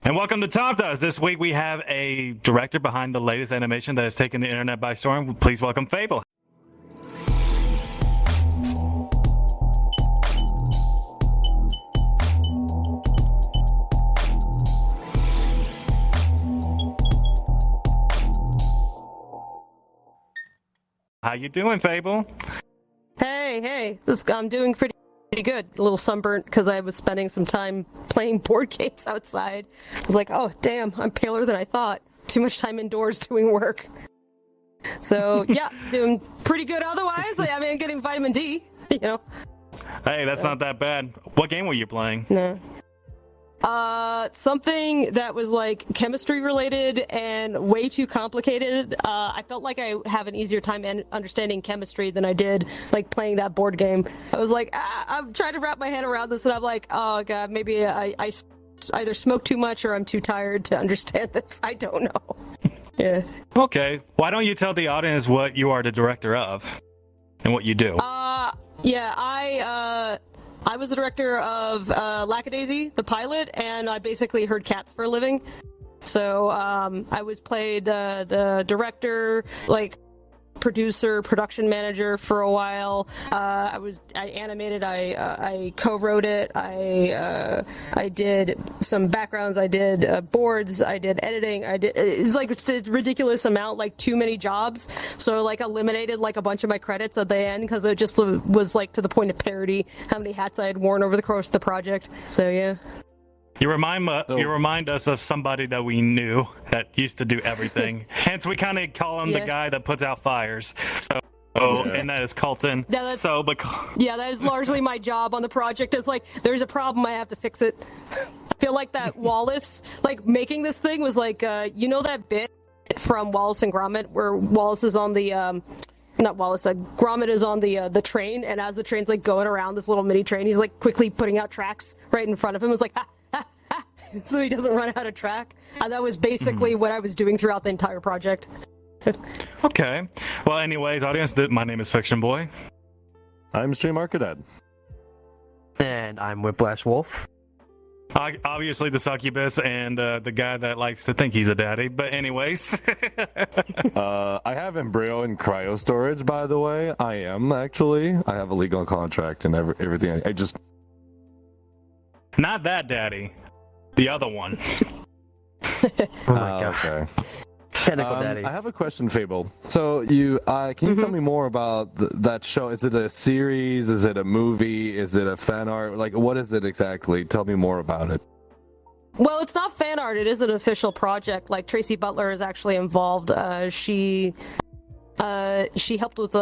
And welcome to Top Does. This week we have a director behind the latest animation that has taken the internet by storm. Please welcome Fable. How you doing, Fable? Hey, I'm doing pretty good. A little sunburnt because I was spending some time playing board games outside. I was like, oh, damn, I'm paler than I thought. Too much time indoors doing work. So, yeah, doing pretty good otherwise. I mean, getting vitamin D, you know. Hey, that's not that bad. What game were you playing? No. Something that was like chemistry related and way too complicated. I felt like I have an easier time understanding chemistry than I did like playing that board game. I was like, I'm trying to wrap my head around this, and I'm like, oh god, maybe I either smoke too much or I'm too tired to understand this. I don't know. Yeah. Okay. Why don't you tell the audience what you are the director of and what you do? Yeah, I was the director of Lackadaisy, the pilot, and I basically herd cats for a living. So I was played the director, like producer, production manager for a while. I animated. I co-wrote it. I did some backgrounds. I did boards. I did editing. It's like it's a ridiculous amount, like too many jobs. So like eliminated like a bunch of my credits at the end because it just was like to the point of parody how many hats I had worn over the course of the project. So yeah. You remind us of somebody that we knew that used to do everything. Hence, we kind of call him the guy that puts out fires. And that is Colton. Yeah, that is largely my job on the project. Is like, there's a problem, I have to fix it. I feel like that Wallace, like making this thing was like, you know that bit from Wallace and Gromit where Wallace is on the not Wallace, Gromit is on the train, and as the train's like going around this little mini train, he's like quickly putting out tracks right in front of him. It's like, so he doesn't run out of track. And that was basically what I was doing throughout the entire project. Okay. Well, anyways, audience, my name is Fiction Boy. I'm Stream Arcadad. And I'm Whiplash Wolf. Obviously the succubus and the guy that likes to think he's a daddy. But anyways. I have embryo and cryo storage, by the way. I am, actually. I have a legal contract and everything. I just... Not that daddy. The other one. Oh my god. Okay. Pinnacle Daddy. I have a question, Fable. So you can you tell me more about that show? Is it a series? Is it a movie? Is it a fan art? Like, what is it exactly? Tell me more about it. Well, it's not fan art. It is an official project. Like, Tracy Butler is actually involved. She helped with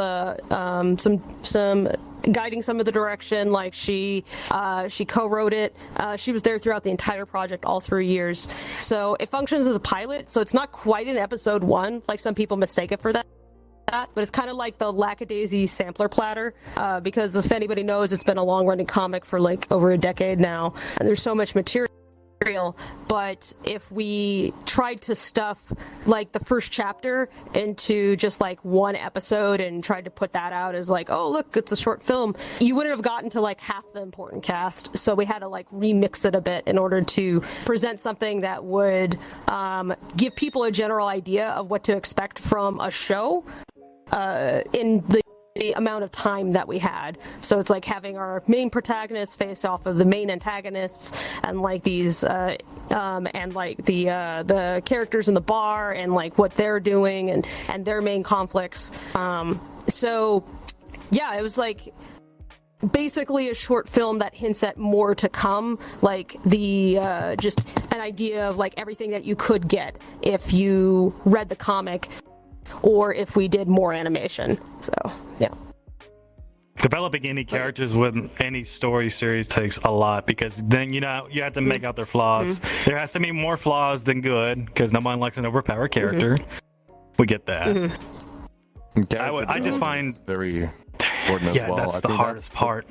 some guiding some of the direction. Like she co-wrote it. She was there throughout the entire project, all 3 years. So it functions as a pilot. So it's not quite an episode 1, like some people mistake it for that. But it's kind of like the Lackadaisy sampler platter, because if anybody knows, it's been a long-running comic for like over a decade now, and there's so much material. But if we tried to stuff like the first chapter into just like one episode and tried to put that out as like, oh look, it's a short film, you wouldn't have gotten to like half the important cast. So we had to like remix it a bit in order to present something that would give people a general idea of what to expect from a show in the amount of time that we had. So it's like having our main protagonists face off of the main antagonists, and like these and like the characters in the bar and like what they're doing and their main conflicts. So yeah, it was like basically a short film that hints at more to come, like the just an idea of like everything that you could get if you read the comic or if we did more animation. So yeah, developing any characters with any story series takes a lot, because then you have to make out their flaws. There has to be more flaws than good, because no one likes an overpowered character. We get that. I just find very important as well. That's the hardest part.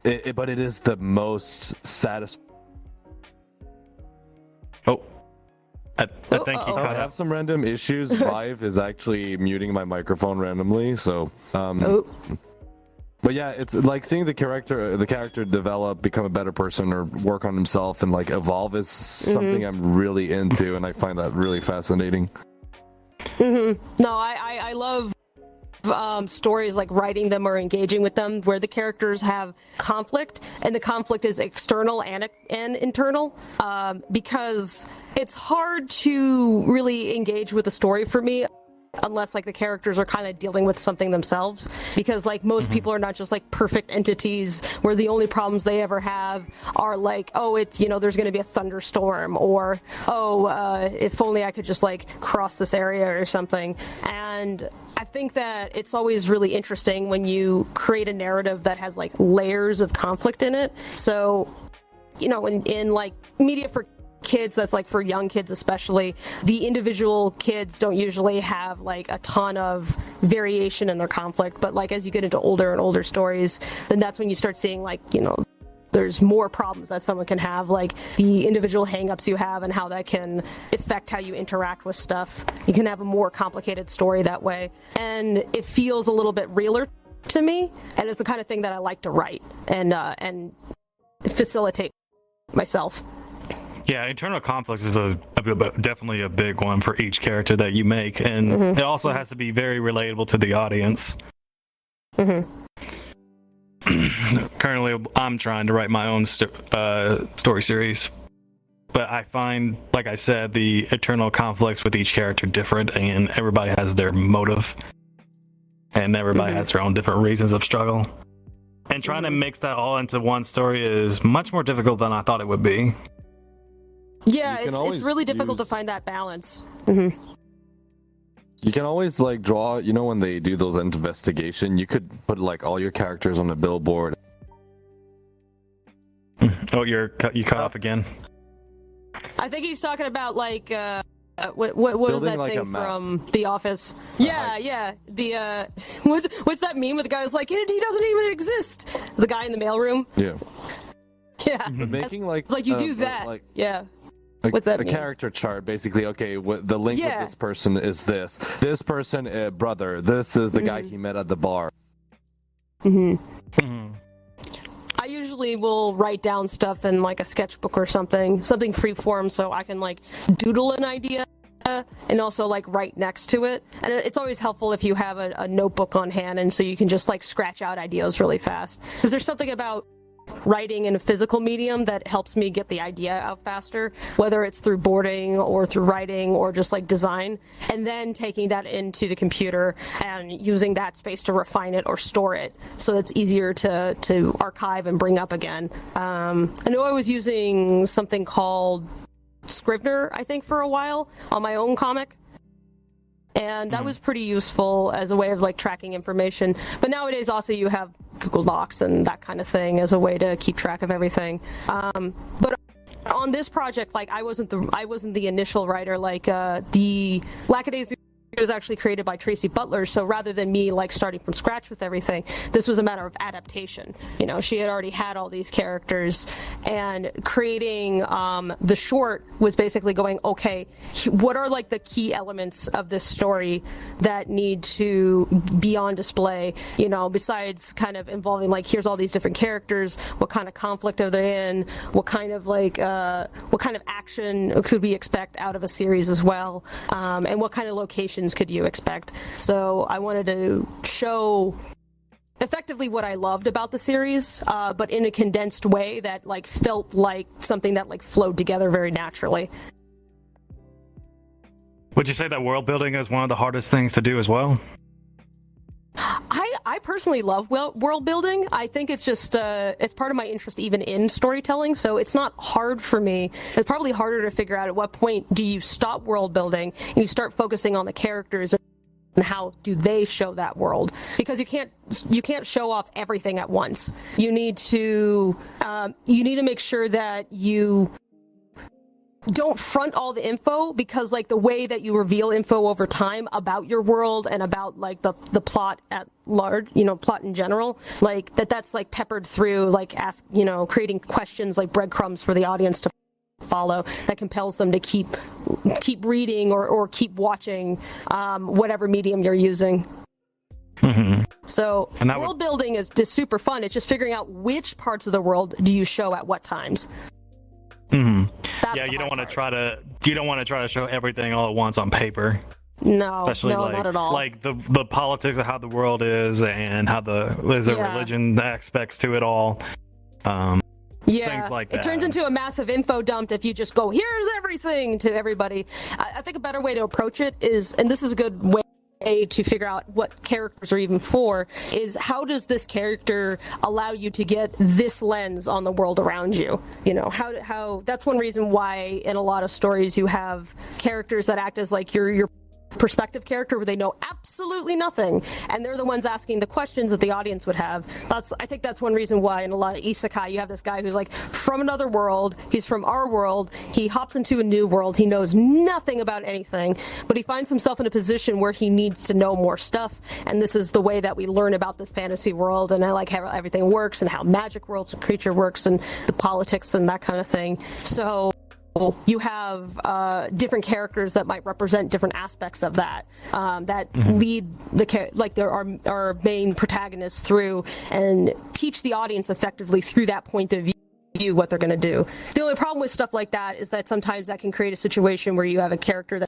But it is the most satisfying. I think he cut I have some random issues. Vive is actually muting my microphone randomly, so But yeah, it's like seeing the character develop, become a better person, or work on himself and like evolve is something I'm really into, and I find that really fascinating. No, I love stories like writing them or engaging with them where the characters have conflict, and the conflict is external and internal, because it's hard to really engage with a story for me unless like the characters are kind of dealing with something themselves, because like most people are not just like perfect entities where the only problems they ever have are like, oh, it's, you know, there's going to be a thunderstorm, or if only I could just like cross this area or something. And I think that it's always really interesting when you create a narrative that has like layers of conflict in it. So, you know, in like media for kids, that's like for young kids especially, the individual kids don't usually have like a ton of variation in their conflict, but like as you get into older and older stories, then that's when you start seeing like, you know, there's more problems that someone can have, like the individual hang-ups you have and how that can affect how you interact with stuff. You can have a more complicated story that way, and it feels a little bit realer to me, and it's the kind of thing that I like to write and facilitate myself. Yeah, internal conflicts is definitely a big one for each character that you make, and it also has to be very relatable to the audience. Currently, I'm trying to write my own story series, but I find, like I said, the internal conflicts with each character different, and everybody has their motive, and everybody has their own different reasons of struggle. And trying to mix that all into one story is much more difficult than I thought it would be. Yeah, it's really difficult to find that balance. You can always like draw, you know, when they do those investigation, you could put like all your characters on a billboard. Oh, you cut off again. I think he's talking about like what was that like thing from The Office? Yeah. The what's that meme with the guy who's like, he doesn't even exist. The guy in the mailroom. Yeah. Yeah. But making like it's like you do that. Like, yeah. What's that a mean? character chart, basically. Okay, the link with this person is this. This person, brother. This is the guy he met at the bar. I usually will write down stuff in like a sketchbook or something freeform, so I can like doodle an idea and also like write next to it. And it's always helpful if you have a notebook on hand, and so you can just like scratch out ideas really fast. Because there's something about writing in a physical medium that helps me get the idea out faster, whether it's through boarding or through writing or just like design, and then taking that into the computer and using that space to refine it or store it so it's easier to archive and bring up again. I know I was using something called Scrivener, I think, for a while on my own comic, and that was pretty useful as a way of like tracking information. But nowadays also you have Google Docs and that kind of thing as a way to keep track of everything. But on this project, like I wasn't the initial writer. Like the Lackadaisical was actually created by Tracy Butler, so rather than me like starting from scratch with everything, this was a matter of adaptation. You know, she had already had all these characters, and creating the short was basically going, okay, what are like the key elements of this story that need to be on display, you know, besides kind of involving like, here's all these different characters, what kind of conflict are they in, what kind of like what kind of action could we expect out of a series as well, and what kind of locations could you expect. So I wanted to show effectively what I loved about the series, but in a condensed way that like felt like something that like flowed together very naturally. Would you say that world building is one of the hardest things to do as well? I personally love world building. I think it's just it's part of my interest even in storytelling, so it's not hard for me. It's probably harder to figure out at what point do you stop world building and you start focusing on the characters and how do they show that world, because you can't show off everything at once. You need to make sure that you don't front all the info, because like the way that you reveal info over time about your world and about like the plot at large, you know, plot in general, like that's like peppered through, like creating questions like breadcrumbs for the audience to follow, that compels them to keep reading or keep watching whatever medium you're using. So And that world building is just super fun. It's just figuring out which parts of the world do you show at what times. Mhm. That's Yeah, the you don't hard want to part. try to show everything all at once on paper. No, Especially no, like not at all. like the politics of how the world is and how there's a Yeah. religion aspects to it all. Yeah, things like it turns that. into a massive info dump if you just go, here's everything to everybody. I think a better way to approach it is, and this is a good way to figure out what characters are even for, is how does this character allow you to get this lens on the world around you? You know, how that's one reason why in a lot of stories you have characters that act as like your perspective character, where they know absolutely nothing and they're the ones asking the questions that the audience would have. I think that's one reason why in a lot of isekai you have this guy who's like from another world, he's from our world, he hops into a new world, he knows nothing about anything, but he finds himself in a position where he needs to know more stuff, and this is the way that we learn about this fantasy world, and I like how everything works and how magic worlds and creature works and the politics and that kind of thing. So you have different characters that might represent different aspects of that, that lead our main protagonists through and teach the audience effectively through that point of view what they're going to do. The only problem with stuff like that is that sometimes that can create a situation where you have a character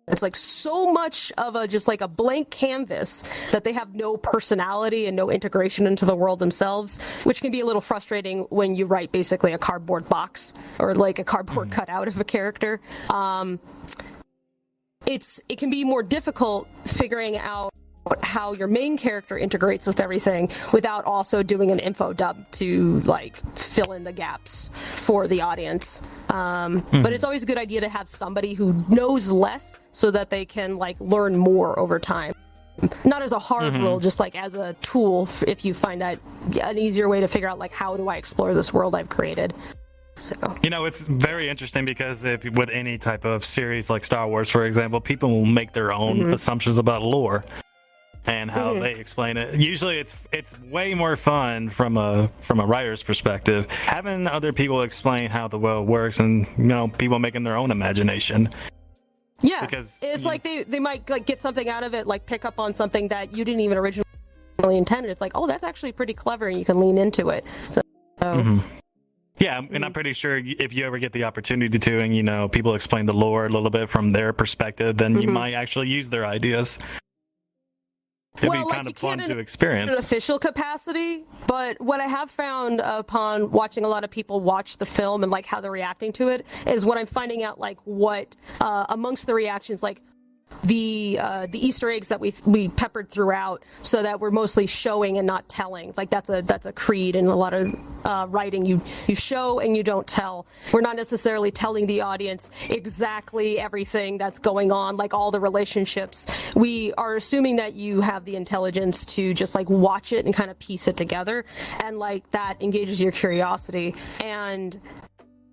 that's like so much of just like a blank canvas that they have no personality and no integration into the world themselves, which can be a little frustrating when you write basically a cardboard box or like a cardboard cutout of a character. It can be more difficult figuring out how your main character integrates with everything without also doing an info dump to like fill in the gaps for the audience. But it's always a good idea to have somebody who knows less so that they can like learn more over time. Not as a hard rule, just like as a tool if you find that an easier way to figure out like how do I explore this world I've created. So It's very interesting because if with any type of series like Star Wars, for example, people will make their own assumptions about lore and how they explain it. Usually it's way more fun from a writer's perspective, having other people explain how the world works and people making their own imagination. yeah, Because it's like they might like get something out of it, like pick up on something that you didn't even originally intend. It's like, oh, that's actually pretty clever, and you can lean into it. So yeah, and I'm pretty sure if you ever get the opportunity to, and people explain the lore a little bit from their perspective, then you might actually use their ideas. It'd be kind of fun to experience. In an official capacity, but what I have found upon watching a lot of people watch the film and like how they're reacting to it is what I'm finding out, like what amongst the reactions, like the Easter eggs that we peppered throughout, so that we're mostly showing and not telling. Like that's a creed in a lot of writing. You show and you don't tell. We're not necessarily telling the audience exactly everything that's going on, like all the relationships. We are assuming that you have the intelligence to just like watch it and kind of piece it together, and like that engages your curiosity. And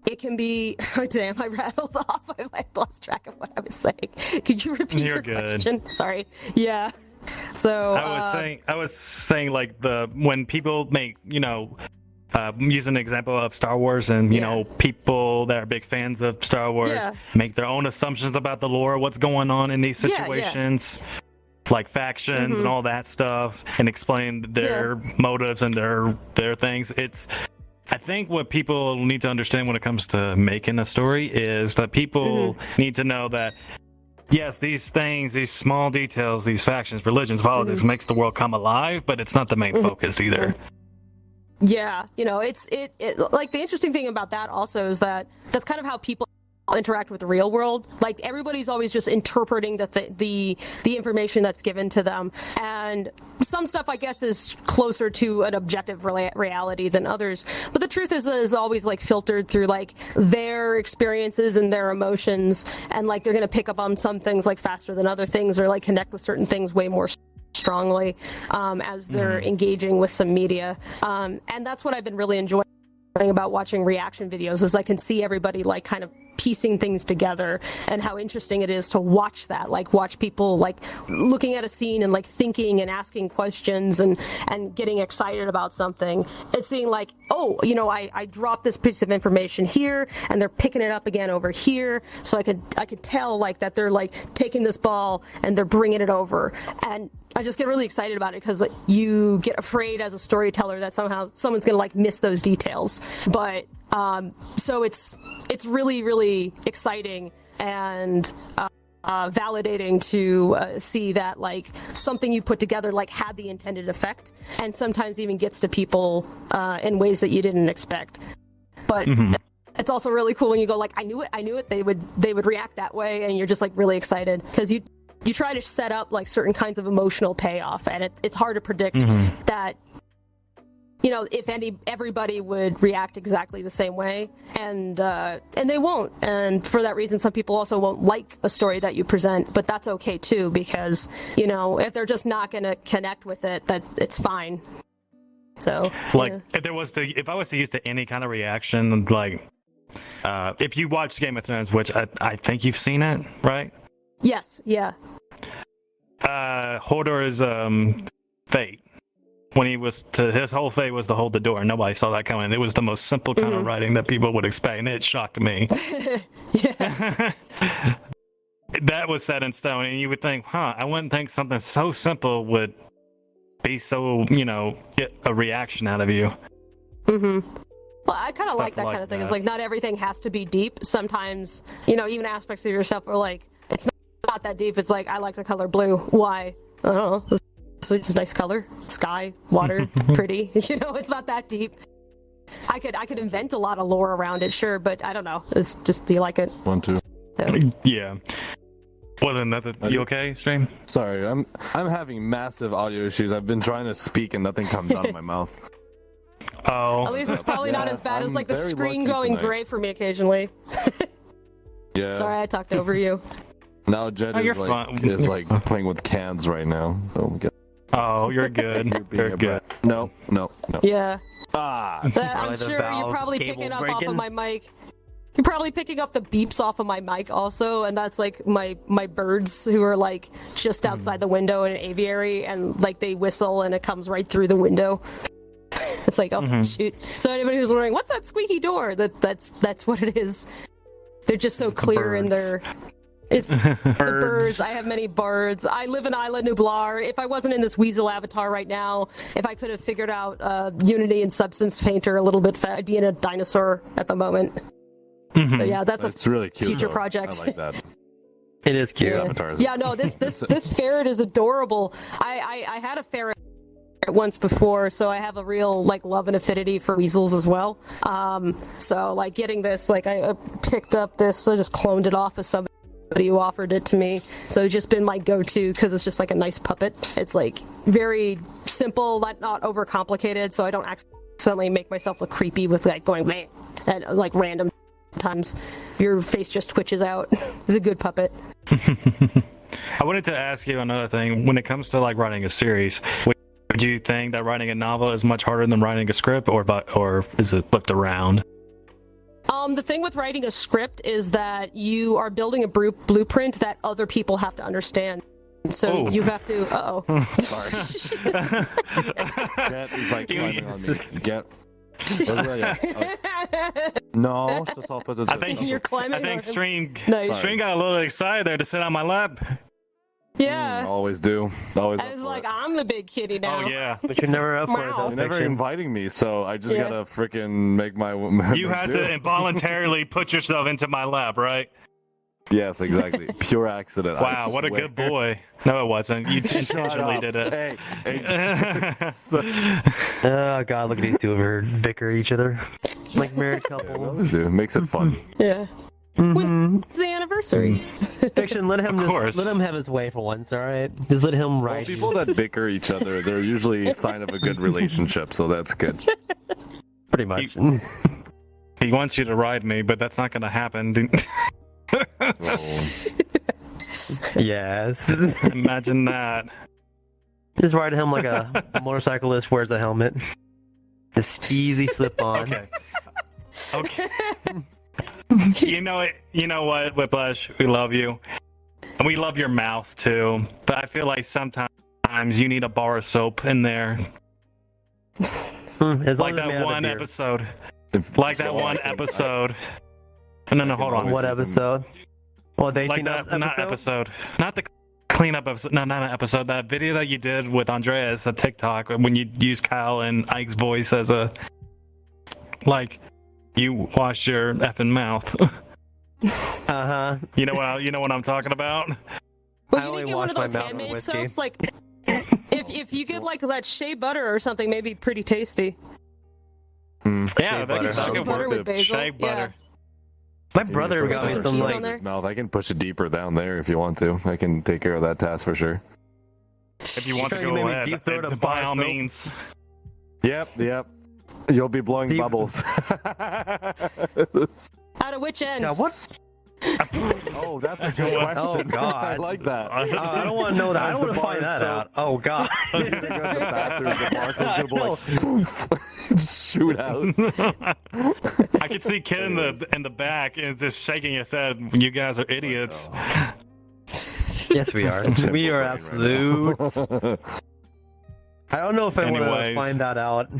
it can be, oh, damn, I rattled off. I lost track of what I was saying. Could you repeat your question? Sorry. Yeah. So I was saying like when people make, use an example of Star Wars and, people that are big fans of Star Wars make their own assumptions about the lore, what's going on in these situations. Like factions and all that stuff, and explain their motives and their things. I think what people need to understand when it comes to making a story is that people need to know that, yes, these things, these small details, these factions, religions, politics makes the world come alive, but it's not the main focus either. Yeah, it's like the interesting thing about that also is that that's kind of how people interact with the real world. Like everybody's always just interpreting the information that's given to them, and some stuff I guess is closer to an objective reality than others, but the truth is always like filtered through like their experiences and their emotions, and like they're gonna pick up on some things like faster than other things, or like connect with certain things way more strongly as they're engaging with some media, and that's what I've been really enjoying about watching reaction videos, is I can see everybody like kind of piecing things together, and how interesting it is to watch that, like watch people like looking at a scene and like thinking and asking questions and getting excited about something, and seeing like, oh, you know, I dropped this piece of information here and they're picking it up again over here, so I could tell like that they're like taking this ball and they're bringing it over, and I just get really excited about it because like, you get afraid as a storyteller that somehow someone's gonna like miss those details. But so it's really, really exciting and validating to see that like something you put together like had the intended effect, and sometimes even gets to people in ways that you didn't expect. But it's also really cool when you go like, I knew it. They would react that way, and you're just like really excited because you try to set up like certain kinds of emotional payoff, and it's hard to predict that, you know, if everybody would react exactly the same way, and they won't. And for that reason, some people also won't like a story that you present, but that's okay too, because, you know, if they're just not going to connect with it, that it's fine. So like yeah. if I was to use to any kind of reaction, like if you watch Game of Thrones, which I think you've seen it, right? Yes, yeah. Hodor's fate, when he was his whole fate was to hold the door. Nobody saw that coming. It was the most simple kind of writing that people would expect, and it shocked me. Yeah. That was set in stone, and you would think, I wouldn't think something so simple would be so, you know, get a reaction out of you. Well, I kind of Stuff like that like kind of thing. that. It's like not everything has to be deep. Sometimes, you know, even aspects of yourself are like, it's not that deep. It's like, I like the color blue. Why? I don't know. It's a nice color. Sky, water, pretty. You know, it's not that deep. I could invent a lot of lore around it, sure, but I don't know. It's just, do you like it? 1, 2. So. Yeah. Well, then, you okay, Stream? Sorry, I'm having massive audio issues. I've been trying to speak and nothing comes out of my mouth. Oh. At least it's probably not as bad as I'm like the very screen lucky going tonight. gray for me occasionally. Yeah. Sorry, I talked over you. Now Jed Oh, is you're like fine. is like playing with cans right now. So Oh, you're good. being You're a good. brat. No. Yeah. Ah. I'm Probably the sure you're valve probably cable picking up off breaking. of my mic. You're probably picking up the beeps off of my mic also, and that's like my birds who are like just outside the window in an aviary, and like they whistle and it comes right through the window. It's like, oh shoot. So anybody who's wondering, what's that squeaky door? That's what it is. They're just so It's the clear in birds. their it's the birds. I have many birds. I live in Isla Nublar. If I wasn't in this weasel avatar right now, if I could have figured out Unity and Substance Painter a little bit, I'd be in a dinosaur at the moment. But yeah, that's a really cute. future though. project. I like that. It is cute. Yeah. Avatars. Yeah, no, this ferret is adorable. I had a ferret once before, so I have a real like love and affinity for weasels as well. So like getting this, like I picked up this, I just cloned it off of somebody who offered it to me. So it's just been my go-to because it's just like a nice puppet. It's like very simple, not overcomplicated, so I don't accidentally make myself look creepy with like going man at like random times. Your face just twitches out. It's a good puppet. I wanted to ask you another thing. When it comes to like writing a series, would you think that writing a novel is much harder than writing a script, or is it flipped around? The thing with writing a script is that you are building a blueprint that other people have to understand. So you have to. Sorry. Jet is like climbing on me. Get. No, just I'll put it. I think You're climbing I think on him. Stream Nice. Stream got a little excited there to sit on my lap. Yeah. Always do. Always. I up was for like, it. I'm the big kitty now. Oh yeah. But you're never up for it, Wow. though. You're never Fiction. inviting me, so I just Yeah. gotta freaking make my. You had to involuntarily put yourself into my lap, right? Yes, exactly. Pure accident. Wow, what a good boy. No, it wasn't. You intentionally did it. Hey. Oh god, look at these two of her bicker each other. Like married couple. Always do. Makes it fun. Yeah. Mhm. It's the anniversary. Fiction, let him Of course. let him have his way for once, alright? Just let him Well, ride people you. that bicker each other, they're usually a sign of a good relationship, so that's good. Pretty much. He wants you to ride me, but that's not going to happen. Oh. Yes. Imagine that. Just ride him like a motorcyclist wears a helmet. Just easy slip on. Okay. Okay. You know what, Whiplash? We love you. And we love your mouth too. But I feel like sometimes you need a bar of soap in there. As long Like as it's made that out of one beer. episode. Like that one episode. No, hold on. What episode? Well, they Like clean up that, not episode. Not the cleanup episode. No, not an episode. That video that you did with Andreas, a TikTok, when you use Kyle and Ike's voice as a... Like, you wash your effing mouth. Uh-huh. You know what I'm talking about? Well, I you only didn't get one of wash my those mouth with handmade whiskey. soaps. Like, if you get like that shea butter or something, maybe pretty tasty. Yeah, that butter. could Shea butter with basil. Shea butter. My brother got me Put some cheese like on there. his mouth. I can push it deeper down there if you want to. I can take care of that task for sure. If you want to Trying to go make me ahead, deep throat a by bar of all soap? means. Yep. You'll be blowing Deep- bubbles. Out of which end? Yeah, what? Oh, that's a good question. Oh, God. I like that. I don't want to know that. I don't want to find that out. Oh God. You're gonna go to the bathroom, the bar's gonna be like, shoot out. I could see Ken in the back and just shaking his head. You guys are idiots. Yes, we are. We are absolute. I don't know if I want to Anyways. find that out.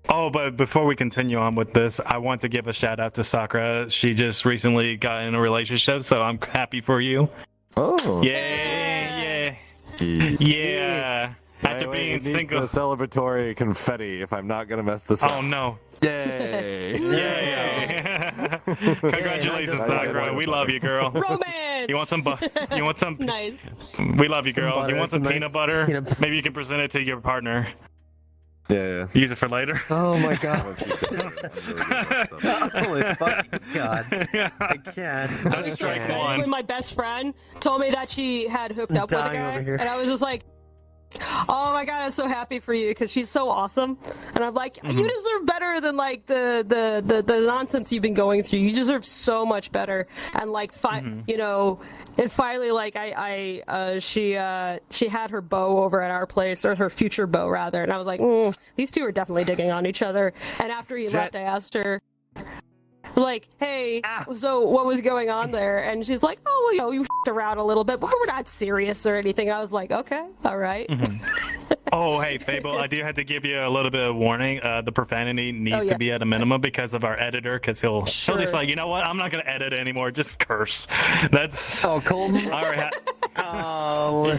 But before we continue on with this, I want to give a shout out to Sakura. She just recently got in a relationship, so I'm happy for you. Oh. Yeah. After Wait, being it needs single. the celebratory confetti if I'm not gonna mess this up. Oh no. Yay! Yay. Congratulations, Hey, Sakura. We love you, girl. Romance. You want some Nice. We love you, girl. butter, You want some some peanut nice butter? peanut- Maybe you can present it to your partner. Yeah. Use it for later. Oh my God. Holy fucking God. I can't. I That's was so strike excited one. when my best friend told me that she had hooked up with a Dying guy, over here. and I was just like, "Oh my god, I'm so happy for you because she's so awesome." And I'm like, "You deserve better than like the nonsense you've been going through. You deserve so much better." And like, you know, and finally, like she had her beau over at our place, or her future beau rather, and I was like, these two are definitely digging on each other. And after he left, I asked her, like, hey, so what was going on there? And she's like, oh, well, you know, you f***ed around a little bit, but we're not serious or anything. I was like, okay, all right. Oh, hey, Fable, I do have to give you a little bit of warning. The profanity needs yeah. to be at a minimum because of our editor, because he'll just Sure. like, you know what? I'm not going to edit anymore. Just curse. That's Oh, Colton. all right. Oh.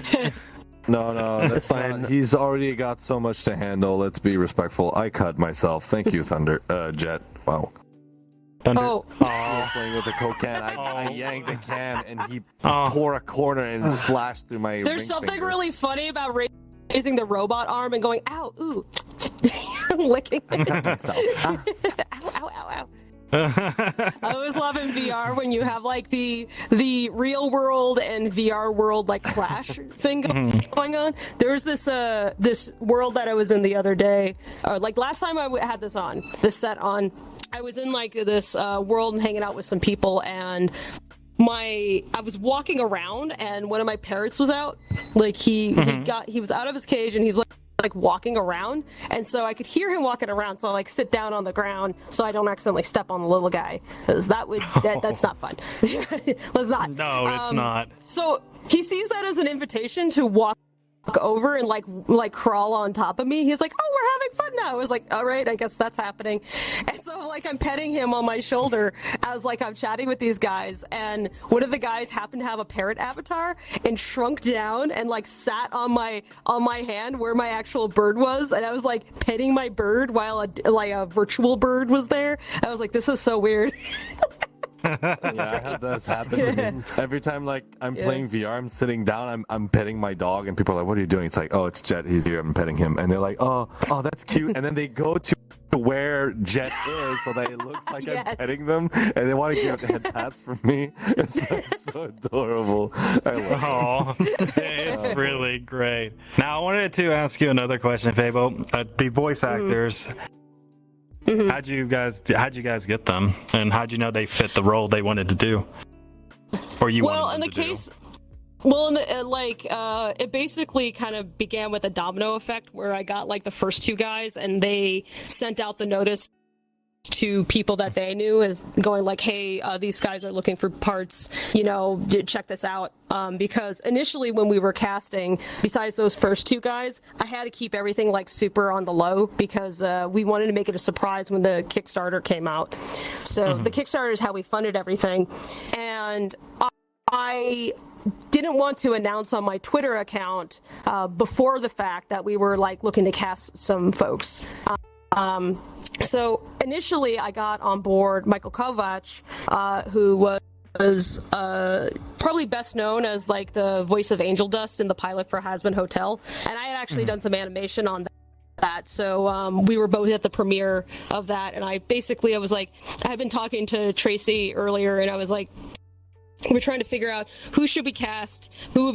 No, that's fine. fine. He's already got so much to handle. Let's be respectful. I cut myself. Thank you, Jet. Wow. Thunder. Oh, He was playing with a Coke can. I yanked the can and he Oh. tore a corner and slashed through my. there's ring something finger. really funny about raising the robot arm and going, ow, ooh, licking. Ow, ow, ow, ow. I always love in VR when you have like the real world and VR world like clash thing going on. There's this world that I was in the other day, or like last time I had this set on. I was in like this world and hanging out with some people, and I was walking around, and one of my parrots was out. Like he was out of his cage, and he's like walking around, and so I could hear him walking around. So I like sit down on the ground so I don't accidentally step on the little guy, because that's not fun. Let's not. No, it's not. So he sees that as an invitation to walk over and like crawl on top of me. He's like, oh, we're having fun now. I was like, all right, I guess that's happening. And so like I'm petting him on my shoulder as like I'm chatting with these guys, and one of the guys happened to have a parrot avatar and shrunk down and like sat on my hand where my actual bird was, and I was like petting my bird while a virtual bird was there. I was like, this is so weird. Yeah, I had this happen to me. Every time like I'm playing VR, I'm sitting down, I'm petting my dog, and people are like, "What are you doing?" It's like, "Oh, it's Jet. He's here. I'm petting him." And they're like, "Oh, that's cute." And then they go to where Jet is, so that it looks like Yes. I'm petting them, and they want to give head pats from me. It's like, so adorable. I love it. Oh, it's really great. Now, I wanted to ask you another question, Fable. The voice actors, how'd you guys get them, and how'd you know they fit the role they wanted to do, or you Well, wanted in them the to do? case, well, in the it basically kind of began with a domino effect where I got like the first two guys, and they sent out the notice to people that they knew, as going like, hey, these guys are looking for parts, check this out. Because initially when we were casting, besides those first two guys, I had to keep everything like super on the low because we wanted to make it a surprise when the Kickstarter came out. So the Kickstarter is how we funded everything. And I didn't want to announce on my Twitter account before the fact that we were like looking to cast some folks. So initially I got on board Michael Kovac, who was probably best known as like the voice of Angel Dust in the pilot for Hazbin Hotel. And I had actually done some animation on that. So we were both at the premiere of that. And I was like, I had been talking to Tracy earlier and I was like, we're trying to figure out who would we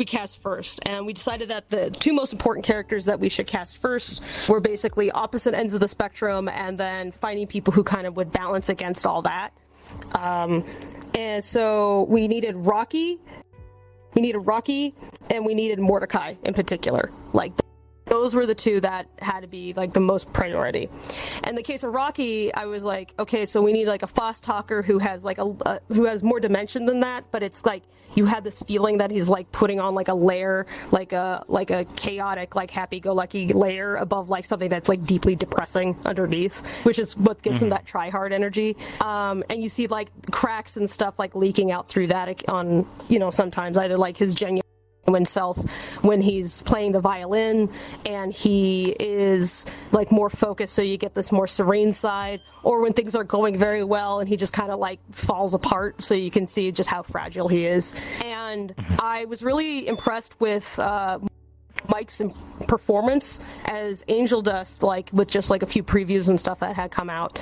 cast first. And we decided that the two most important characters that we should cast first were basically opposite ends of the spectrum, and then finding people who kind of would balance against all that. And so we needed Rocky, and we needed Mordecai in particular. Like, those were the two that had to be like the most priority. In the case of Rocky, I was like, okay, so we need like a fast talker who has like who has more dimension than that, but it's like you had this feeling that he's like putting on like a layer, like a chaotic, like happy-go-lucky layer above like something that's like deeply depressing underneath, which is what gives him that try-hard energy. And you see like cracks and stuff like leaking out through that on, sometimes either like his genuine self when he's playing the violin and he is like more focused, so you get this more serene side, or when things are going very well and he just kind of like falls apart, so you can see just how fragile he is. And I was really impressed with Mike's performance as Angel Dust, like with just like a few previews and stuff that had come out.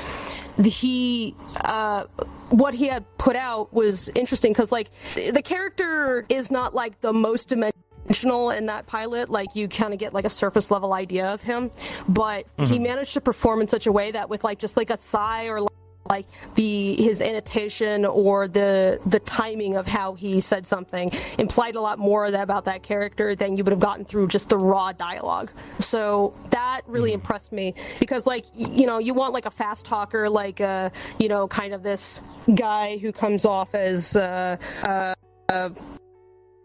What he had put out was interesting because like the character is not like the most dimensional in that pilot. Like you kind of get like a surface level idea of him, but he managed to perform in such a way that with like just like a sigh or like his annotation or the timing of how he said something implied a lot more about that character than you would have gotten through just the raw dialogue. So that really impressed me because like, you want like a fast talker, like, kind of this guy who comes off as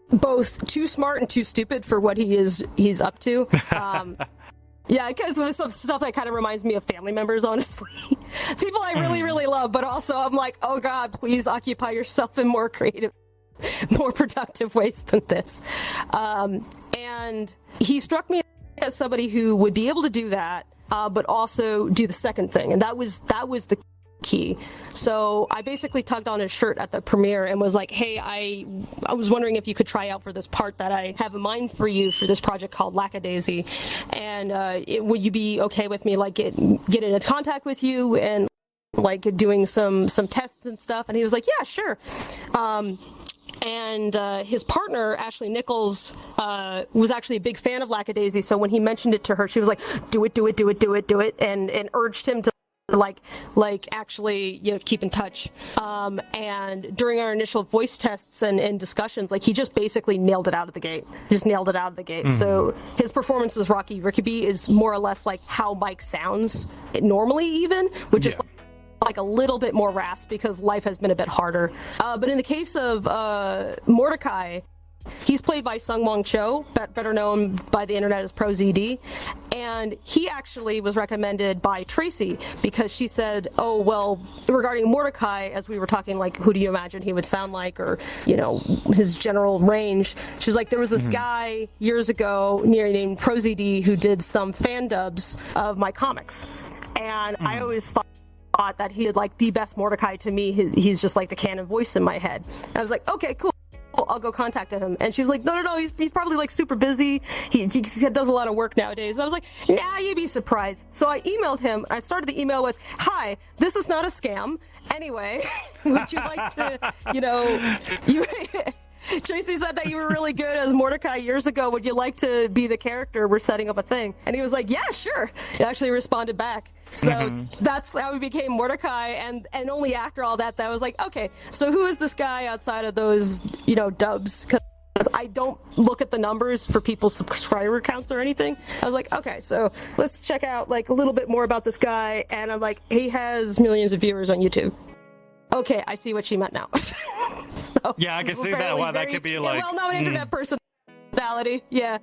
both too smart and too stupid for what he's up to. Yeah, because there's some stuff that kind of reminds me of family members, honestly. People I really, really love, but also I'm like, oh God, please occupy yourself in more creative, more productive ways than this. And he struck me as somebody who would be able to do that, but also do the second thing. And that was the key. So I basically tugged on his shirt at the premiere and was like, hey, I was wondering if you could try out for this part that I have in mind for you for this project called Lackadaisy, and would you be okay with me like get into contact with you and like doing some tests and stuff? And he was like, yeah, sure. And his partner, Ashley Nichols, was actually a big fan of Lackadaisy, so when he mentioned it to her, she was like, do it, and urged him to actually keep in touch. And during our initial voice tests and discussions, like he just basically nailed it out of the gate. So his performance as Rocky Rickaby is more or less like how Mike sounds normally, even, which is like a little bit more rasp because life has been a bit harder. But in the case of Mordecai, he's played by Sung-Wong Cho, better known by the internet as ProZD, and he actually was recommended by Tracy because she said, oh, well, regarding Mordecai, as we were talking, like, who do you imagine he would sound like, or, his general range, she's like, there was this guy years ago named ProZD who did some fan dubs of my comics, and I always thought that he had like the best Mordecai to me. He's just like the canon voice in my head. And I was like, okay, cool. I'll go contact him. And she was like, no, he's probably like super busy. He does a lot of work nowadays. And I was like, nah, you'd be surprised. So I emailed him. I started the email with, hi, this is not a scam. Anyway, would you like to, Tracy said that you were really good as Mordecai years ago. Would you like to be the character? We're setting up a thing. And he was like, yeah, sure. He actually responded back. So that's how we became Mordecai. And only after all that, I was like, okay, so who is this guy outside of those, dubs? I don't look at the numbers for people's subscriber counts or anything. I was like, okay, so let's check out like a little bit more about this guy, and I'm like, he has millions of viewers on YouTube. Okay, I see what she meant now. So, Yeah, I can see that. Wow, that could be like well-known internet personality. Yeah,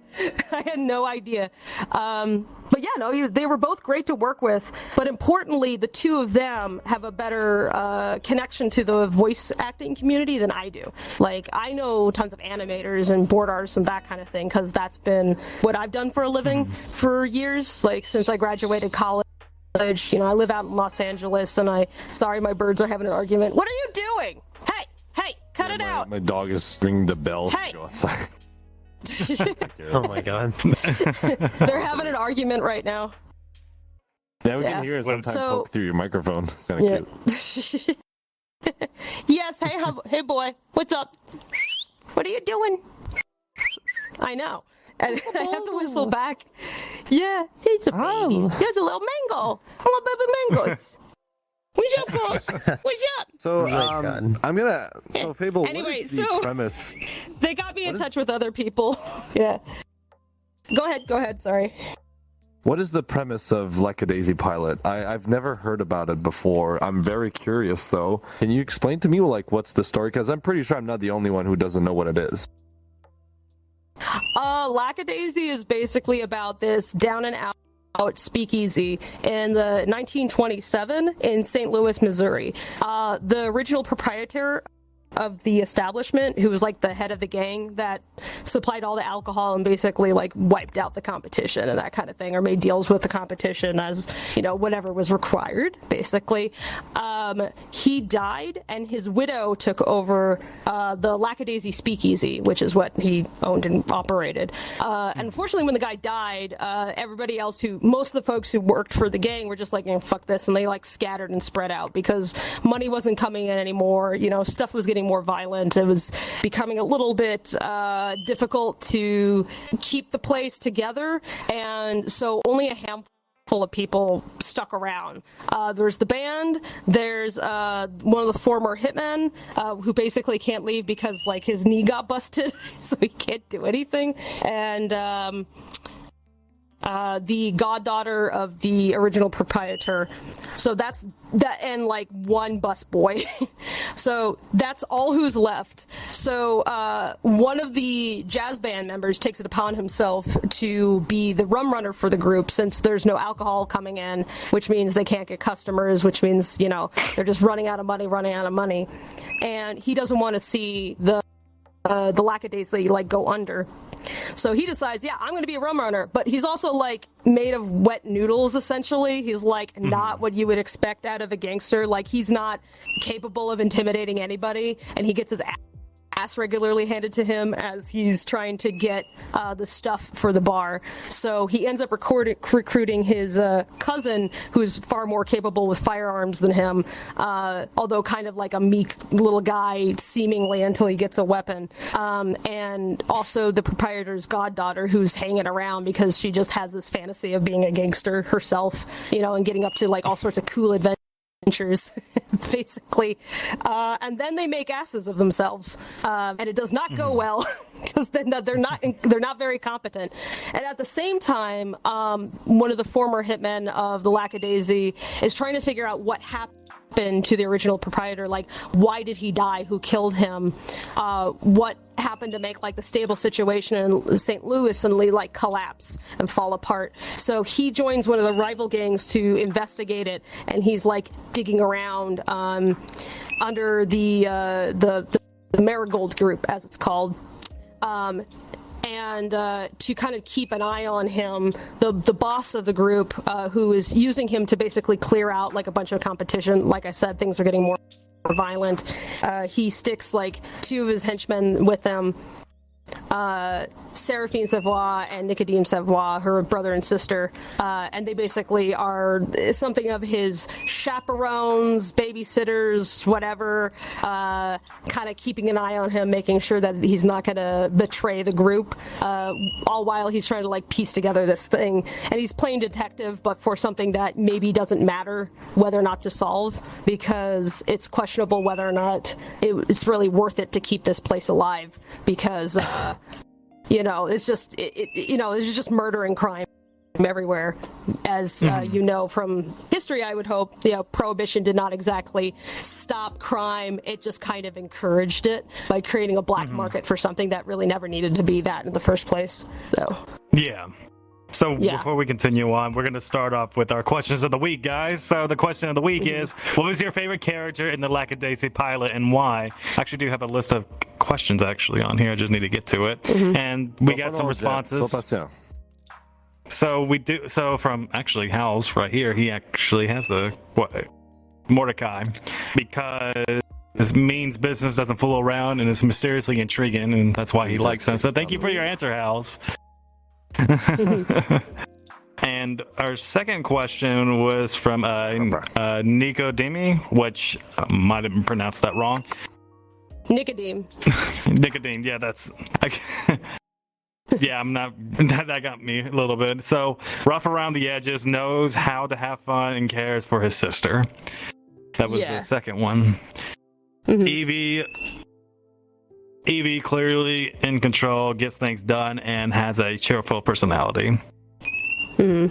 I had no idea. But yeah, no, they were both great to work with. But importantly, the two of them have a better connection to the voice acting community than I do. Like, I know tons of animators and board artists and that kind of thing, because that's been what I've done for a living for years, like since I graduated college. You know, I live out in Los Angeles, and sorry, my birds are having an argument. What are you doing? Hey, cut it out. My dog is ringing the bell Hey. to go outside. Oh my god. They're having an argument right now. Yeah, we can hear it sometimes So- poke through your microphone. It's kind of cute. Yes, hey boy, what's up? What are you doing? I know. And I have to whistle back. Yeah, he's a baby. There's a little mango. Hello, baby mangoes. What's up, girls? What's up? So, my God. I'm gonna. So, Fable, Anyway, what is the so- premise? They got me in touch with other people. Yeah. Go ahead, sorry. What is the premise of Like a Daisy Pilot? I've never heard about it before. I'm very curious, though. Can you explain to me, like, what's the story? Because I'm pretty sure I'm not the only one who doesn't know what it is. Lackadaisy is basically about this down and out speakeasy in the 1927 in St. Louis, Missouri. The original proprietor of the establishment, who was like the head of the gang that supplied all the alcohol and basically like wiped out the competition and that kind of thing, or made deals with the competition as, you know, whatever was required, basically. He died, and his widow took over the Lackadaisy Speakeasy, which is what he owned and operated. And unfortunately, when the guy died, everybody else most of the folks who worked for the gang were just like, you know, fuck this, and they like scattered and spread out because money wasn't coming in anymore. You know, stuff was getting more violent. It was becoming a little bit difficult to keep the place together, and so only a handful of people stuck around. There's the band, there's one of the former hitmen who basically can't leave because like his knee got busted, so he can't do anything, and the goddaughter of the original proprietor. So that's that, and like one busboy. So that's all who's left. So one of the jazz band members takes it upon himself to be the rum runner for the group, since there's no alcohol coming in, which means they can't get customers, which means, you know, they're just running out of money. And he doesn't want to see the Lackadaisy like go under. So he decides, yeah, I'm going to be a rum runner, but he's also like made of wet noodles, essentially. He's like not what you would expect out of a gangster. Like, he's not capable of intimidating anybody, and he gets his ass regularly handed to him as he's trying to get the stuff for the bar. So he ends up recruiting his cousin, who's far more capable with firearms than him, although kind of like a meek little guy, seemingly, until he gets a weapon. And also the proprietor's goddaughter, who's hanging around because she just has this fantasy of being a gangster herself, you know, and getting up to like all sorts of cool adventures. Basically, and then they make asses of themselves, and it does not go well because then they're not very competent. And at the same time, one of the former hitmen of the Lackadaisy is trying to figure out what happened to the original proprietor. Like, why did he die? Who killed him? What happened to make like the stable situation in St. Louis suddenly like collapse and fall apart? So he joins one of the rival gangs to investigate it, and he's like digging around under the Marigold Group, as it's called. And to kind of keep an eye on him, the boss of the group, who is using him to basically clear out like a bunch of competition. Like I said, things are getting more violent. He sticks like two of his henchmen with him. Seraphine Savoy and Nicodeme Savoy, her brother and sister, and they basically are something of his chaperones, babysitters, whatever, kind of keeping an eye on him, making sure that he's not going to betray the group, all while he's trying to like piece together this thing. And he's playing detective, but for something that maybe doesn't matter whether or not to solve, because it's questionable whether or not it's really worth it to keep this place alive, because it's just it's just murder and crime everywhere, as you know from history. I would hope Prohibition did not exactly stop crime, it just kind of encouraged it by creating a black market for something that really never needed to be that in the first place. So before we continue on, we're going to start off with our questions of the week, guys. So the question of the week is, what was your favorite character in the Lackadaisy pilot and why? I actually do have a list of questions actually on here. I just need to get to it. And we got some responses. So we do. So from actually Hal's right here, he actually has the Mordecai, because this means business doesn't fool around and is mysteriously intriguing, and that's why he likes him. So thank you for your answer, Hal's. And our second question was from Nico Demi, which might have pronounced that wrong. Nicodeme. Nicodeme, yeah, that's. Yeah, I'm not. That got me a little bit. So rough around the edges, knows how to have fun, and cares for his sister. That was the second one. Evie clearly in control, gets things done, and has a cheerful personality. And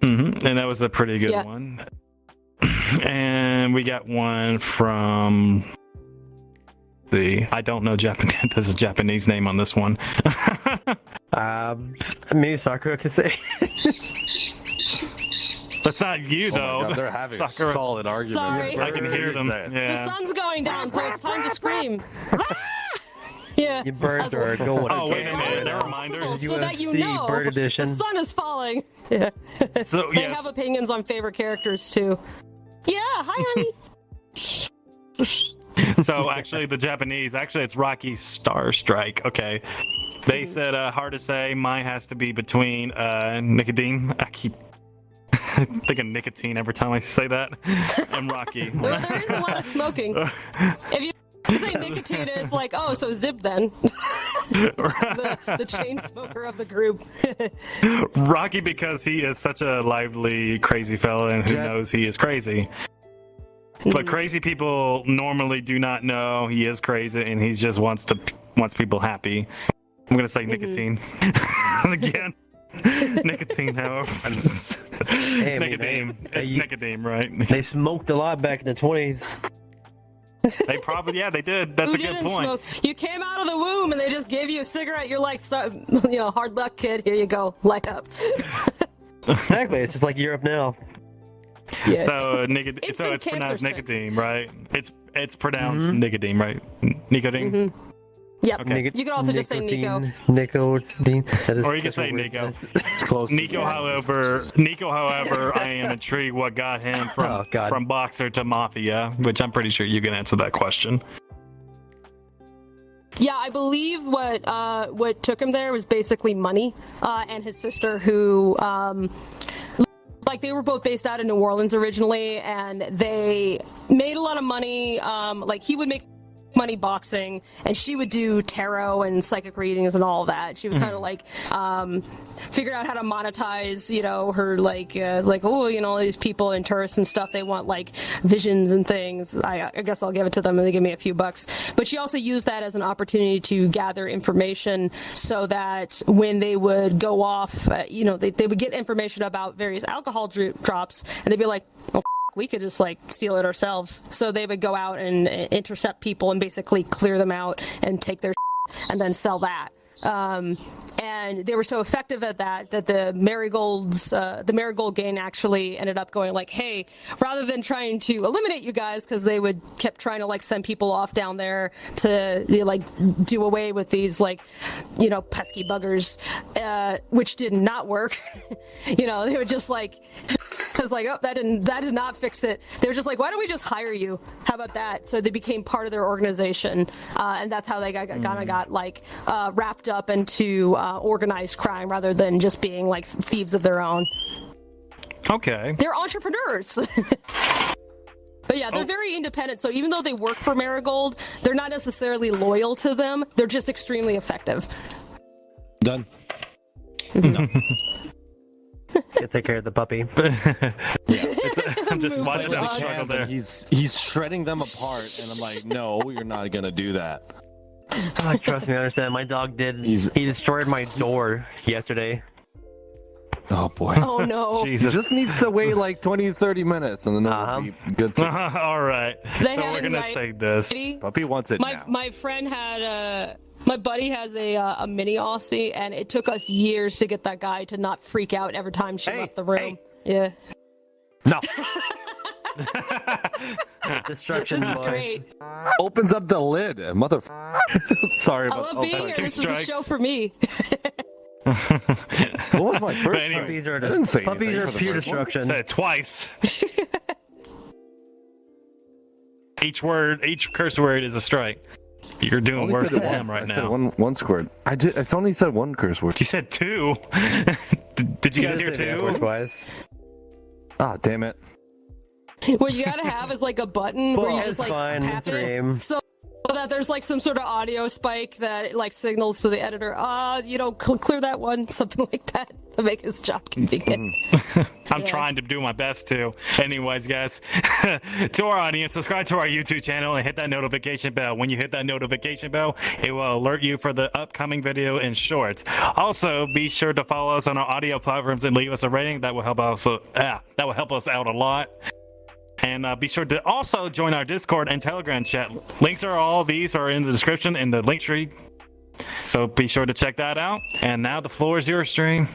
that was a pretty good one. And we got one from I don't know Japanese. There's a Japanese name on this one. Maybe Sakura could say. That's not you, though. Oh my God, they're having a solid argument. Sorry. I can hear them. The Yeah. sun's going down, so it's time to scream. Yeah. You birds are going. Oh, wait a minute. They're reminders. So that you UFC know, Bird Edition. the sun is falling. Yeah. So, They have opinions on favorite characters, too. Yeah, hi, honey. So actually, the Japanese, it's Rocky Starstrike. Okay, they said hard to say. Mine has to be between Nicodeme. I keep thinking nicotine every time I say that, and Rocky. Well, there is a lot of smoking. If you say nicotine, it's like, oh, so Zip then. the chain smoker of the group. Rocky, because he is such a lively, crazy fella, and who knows he is crazy. But crazy people normally do not know he is crazy, and he just wants people happy. I'm gonna say nicotine again. Nicotine, however. Hey, Nicodeme. It's Nicodeme, right? They smoked a lot back in the 20s. They probably, they did. That's Who a good didn't point. smoke? You came out of the womb and they just gave you a cigarette. You're like, hard luck, kid. Here you go. Light up. Exactly. It's just like Europe now. Yeah. So, It's been it's pronounced cancer Nicodeme, right? It's pronounced Nicodeme, right? Nicodeme? Yep. Okay. You can also just say Nico. Nicodeme. Or you can say Nico. It's close. Nico, however, I am intrigued what got him from boxer to mafia, which I'm pretty sure you can answer that question. Yeah, I believe what took him there was basically money, and his sister, who they were both based out of New Orleans originally, and they made a lot of money. He would make money boxing, and she would do tarot and psychic readings and all of that. She would kind of figure out how to monetize, her these people and tourists and stuff, they want visions and things. I guess I'll give it to them and they give me a few bucks. But she also used that as an opportunity to gather information so that when they would go off, they would get information about various alcohol drops, and they'd be like, well, we could just steal it ourselves. So they would go out and intercept people and basically clear them out and take their and then sell that. And they were so effective at that the Marigold gang actually ended up going hey, rather than trying to eliminate you guys, because they kept trying to send people off down there to do away with these pesky buggers, which did not work. They would just I was like, oh, that did not fix it. They were just like, why don't we just hire you? How about that? So they became part of their organization, and that's how they got like wrapped up into organized crime rather than just being like thieves of their own. Okay. They're entrepreneurs. But yeah, they're very independent. So even though they work for Marigold, they're not necessarily loyal to them. They're just extremely effective. Done. Gotta take care of the puppy. I'm just watching them God. struggle there. He's shredding them apart, and I'm like, no, you're not gonna do that. Oh, trust me, I understand. My dog did. He destroyed my door yesterday. Oh boy. Oh no. He Jesus. just needs to wait like 20-30 minutes, and then it'll be good to... All right. They So have we're gonna anxiety. say this. Puppy wants it now. My friend had my buddy has a mini Aussie, and it took us years to get that guy to not freak out every time she left the room. Yeah. No. Destruction. This is boy. great. Opens up the lid, mother. Sorry, I but love being here. two This is a strikes. show for me. what was my first? anyway, Puppies are, I didn't say puppies anything are for the pure first one. destruction. Say it twice. Each curse word is a strike. You're doing Only worse said than it him once. right I said now. one squirt. I only said one curse word. You said two. Did you guys hear two? Twice. Ah, damn it. What you gotta have is like a button where you It's just like fine. tap It's it, lame. so that there's like some sort of audio spike that like signals to the editor, clear that one, something like that, to make his job convenient. I'm trying to do my best to. Anyways, guys, to our audience, subscribe to our YouTube channel and hit that notification bell. When you hit that notification bell, it will alert you for the upcoming video and shorts. Also, be sure to follow us on our audio platforms and leave us a rating. That will help us. That will help us out a lot. And be sure to also join our Discord and Telegram chat. Links are all these are in the description in the link tree. So be sure to check that out. And now the floor is yours, stream.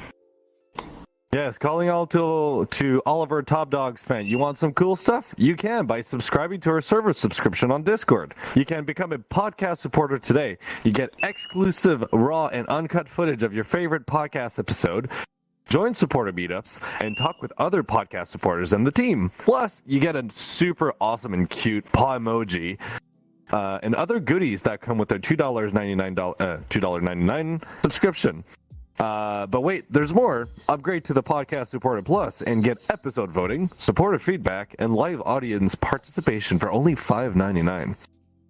Yes, calling all to Oliver Top Dogs fan. You want some cool stuff? You can by subscribing to our server subscription on Discord. You can become a podcast supporter today. You get exclusive raw and uncut footage of your favorite podcast episode. Join supporter meetups and talk with other podcast supporters and the team. Plus, you get a super awesome and cute paw emoji and other goodies that come with their $2.99 subscription. But wait, there's more. Upgrade to the Podcast Supporter Plus and get episode voting, supporter feedback, and live audience participation for only $5.99.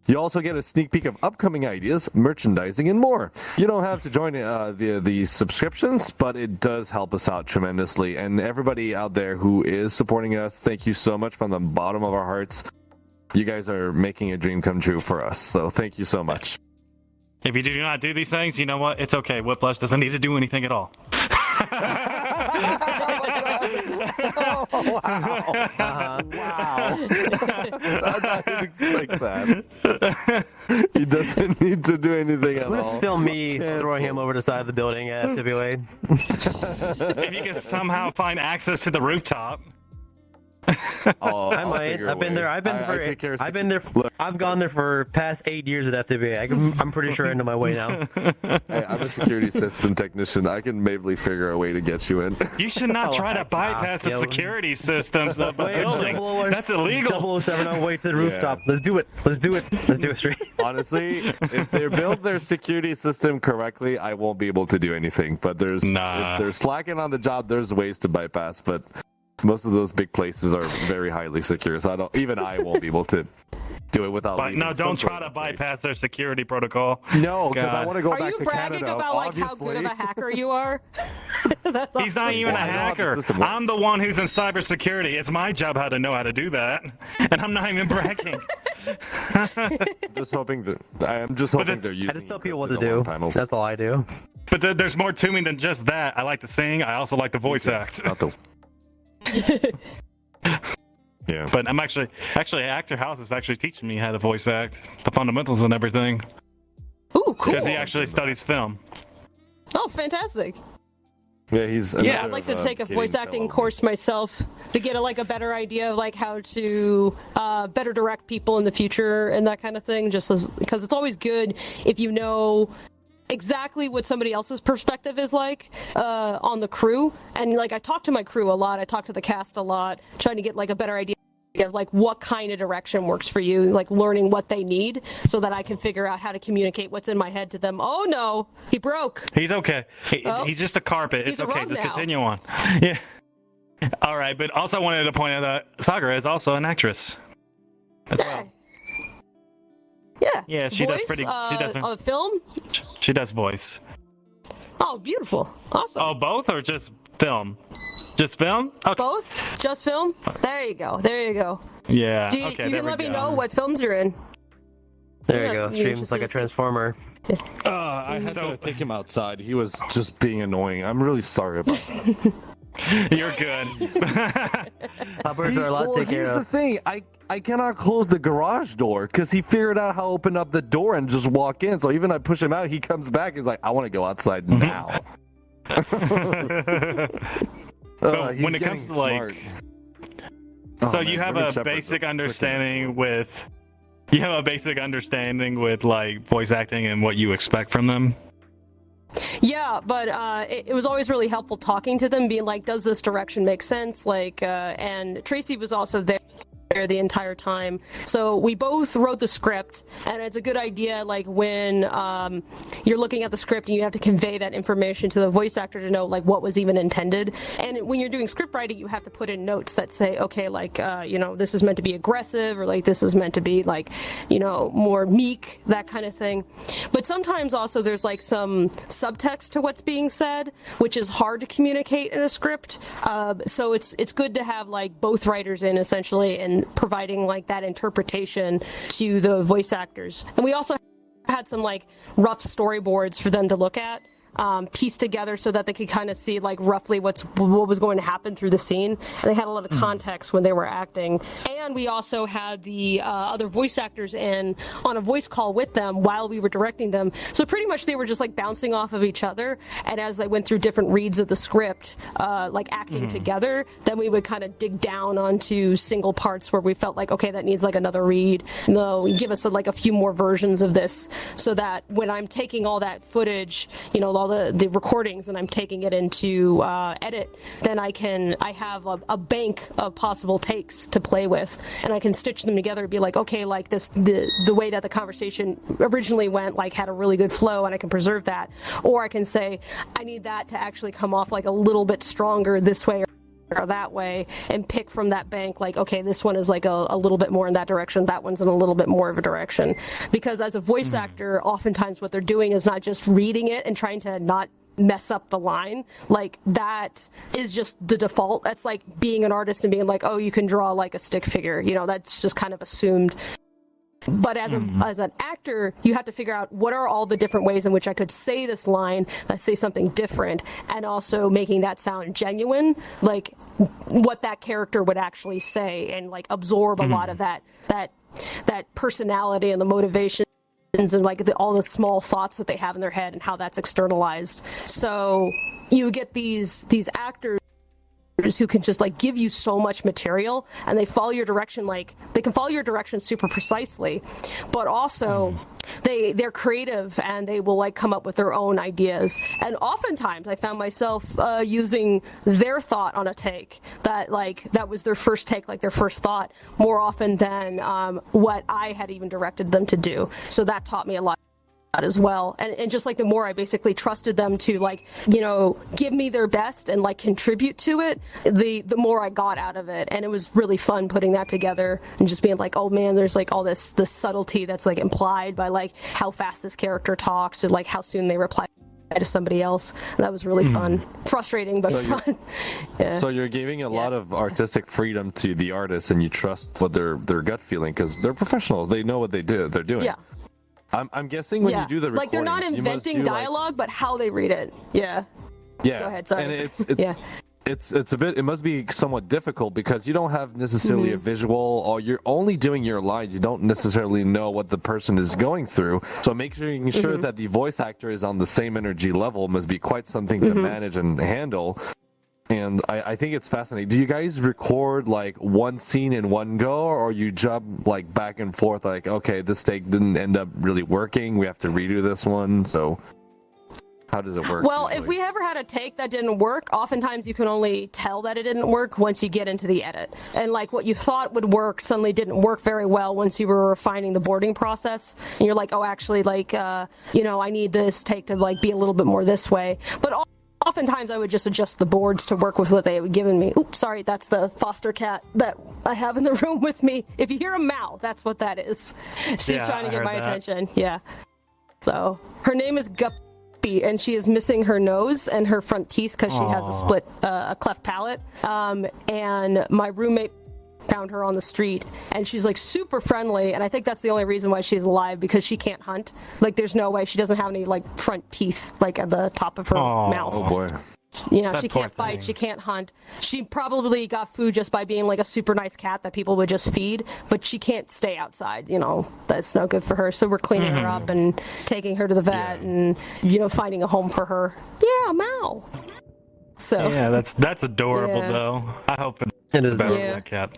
You also get a sneak peek of upcoming ideas, merchandising, and more. You don't have to join the subscriptions, but it does help us out tremendously. And everybody out there who is supporting us, thank you so much from the bottom of our hearts. You guys are making a dream come true for us, so thank you so much. If you do not do these things, you know what? It's okay. Whiplash doesn't need to do anything at all. Wow. Wow. I didn't expect that. He doesn't need to do anything at all. Film me throwing him over the side of the building at FWA. If you can somehow find access to the rooftop. Oh, I might. I've been there. I've been there. I've gone there for past 8 years at FWA. I'm pretty sure I know my way now. Hey, I'm a security system technician. I can maybe figure a way to get you in. You should not try to bypass the security systems of the building. That's illegal. 007 on the way to the rooftop. Let's do it. Let's do it. Let's do it straight. Honestly, if they build their security system correctly, I won't be able to do anything. But if they're slacking on the job, there's ways to bypass. But most of those big places are very highly secure, so I won't be able to do it without. But no, don't try to bypass their security protocol. No, because I want to go Are back you to bragging Canada. about like how good of a hacker you are? That's He's not even a Well, I know how the hacker. system works. I'm the one who's in cybersecurity. It's my job how to know how to do that, and I'm not even bragging. I'm just hoping they're using. I just tell people what to encrypted do. alarm panels. That's all I do. But there's more to me than just that. I like to sing. I also like to voice act. Not the- Yeah. But I'm actually Actor House is actually teaching me how to voice act, the fundamentals and everything, Ooh, cool. because he actually studies film. Oh, fantastic. Yeah, he's. Yeah, I'd like to take a voice acting course myself to get a better idea of like how to better direct people in the future and that kind of thing. Just because it's always good if you know exactly what somebody else's perspective is like on the crew. And like I talk to my crew a lot, I talk to the cast a lot, trying to get like a better idea of like what kind of direction works for you, like learning what they need so that I can figure out how to communicate what's in my head to them. Oh no, he broke. He's okay. He's just a carpet. It's okay. Just continue on. Yeah. All right, but also wanted to point out that Sakura is also an actress as well. Yeah. Yeah, she voice, does pretty. She does a film. She does voice. Oh, beautiful! Awesome. Oh, both or just film? Just film? Okay. Both? Just film? There you go. There you go. Yeah. You can let me know what films you're in. There you go. Streams like a transformer. I had to take him outside. He was just being annoying. I'm really sorry about that. You're good. Poppers are a lot to take care here's of. the thing. I cannot close the garage door because he figured out how to open up the door and just walk in. So even I push him out, he comes back. He's like, I want to go outside now. When it comes to smart. so you have a basic understanding with. You have a basic understanding with like voice acting and what you expect from them. Yeah, but it was always really helpful talking to them, being like, does this direction make sense? Like, and Tracy was also there the entire time. So we both wrote the script, and it's a good idea, like, when you're looking at the script and you have to convey that information to the voice actor to know, like, what was even intended. And when you're doing script writing, you have to put in notes that say, okay, like, you know, this is meant to be aggressive, or, like, this is meant to be, like, you know, more meek, that kind of thing. But sometimes also there's, like, some subtext to what's being said, which is hard to communicate in a script. So it's good to have, like, both writers in, essentially, and providing like that interpretation to the voice actors. And we also had some like rough storyboards for them to look at, pieced together so that they could kind of see like roughly what was going to happen through the scene. And they had a lot of context when they were acting. And we also had the other voice actors in on a voice call with them while we were directing them. So pretty much they were just like bouncing off of each other. And as they went through different reads of the script, like acting together, then we would kind of dig down onto single parts where we felt like, okay, that needs like another read. No, give us like a few more versions of this, so that when I'm taking all that footage, you know, all the recordings, and I'm taking it into edit, then I have a bank of possible takes to play with, and I can stitch them together and be like, okay, like this, the way that the conversation originally went, like, had a really good flow, and I can preserve that. Or I can say, I need that to actually come off like a little bit stronger this way or that way, and pick from that bank, like, okay, this one is like a little bit more in that direction, that one's in a little bit more of a direction. Because as a voice actor, oftentimes what they're doing is not just reading it and trying to not mess up the line. Like, that is just the default. That's like being an artist and being like, oh, you can draw like a stick figure, you know, that's just kind of assumed. But as an actor, you have to figure out what are all the different ways in which I could say this line, say something different, and also making that sound genuine, like what that character would actually say, and like absorb a lot of that personality and the motivations and like all the small thoughts that they have in their head and how that's externalized. So you get these actors who can just like give you so much material, and they follow your direction, like they can follow your direction super precisely, but also they're creative, and they will like come up with their own ideas. And oftentimes I found myself using their thought on a take that was their first take, like their first thought, more often than what I had even directed them to do. So that taught me a lot as well. And just like the more I basically trusted them to, like, you know, give me their best and like contribute to it, the more I got out of it. And it was really fun putting that together and just being like, oh man, there's like all this subtlety that's like implied by like how fast this character talks, or like how soon they reply to somebody else. That was really fun. Frustrating, but fun. Yeah. So you're giving a lot of artistic freedom to the artists, and you trust what their gut feeling, because they're professionals. They know what they're doing. Yeah. I'm guessing when you do the recordings, like, they're not inventing dialogue, but how they read it. Yeah. Yeah. Go ahead. Sorry. And it must be somewhat difficult, because you don't have necessarily a visual, or you're only doing your lines. You don't necessarily know what the person is going through. So making sure that the voice actor is on the same energy level must be quite something to manage and handle. And I think it's fascinating. Do you guys record like one scene in one go, or you jump like back and forth, like, okay, this take didn't end up really working, we have to redo this one? So How does it work? Well, usually? if we ever had a take that didn't work, oftentimes you can only tell that it didn't work once you get into the edit. And like what you thought would work suddenly didn't work very well once you were refining the boarding process. And you're like, oh, actually, like, I need this take to like be a little bit more this way. But oftentimes I would just adjust the boards to work with what they had given me. Oops, sorry, that's the foster cat that I have in the room with me. If you hear a meow, that's what that is. She's trying to get my attention. Yeah. So her name is Guppy, and she is missing her nose and her front teeth because she has a cleft palate. And my roommate found her on the street, and she's like super friendly, and I think that's the only reason why she's alive, because she can't hunt. Like there's no way, she doesn't have any like front teeth like at the top of her mouth. Oh boy. She can't fight, she can't hunt. She probably got food just by being like a super nice cat that people would just feed, but she can't stay outside, that's no good for her. So we're cleaning her up and taking her to the vet and, finding a home for her. Yeah, meow. So yeah, that's adorable though. I hope it is better than that cat.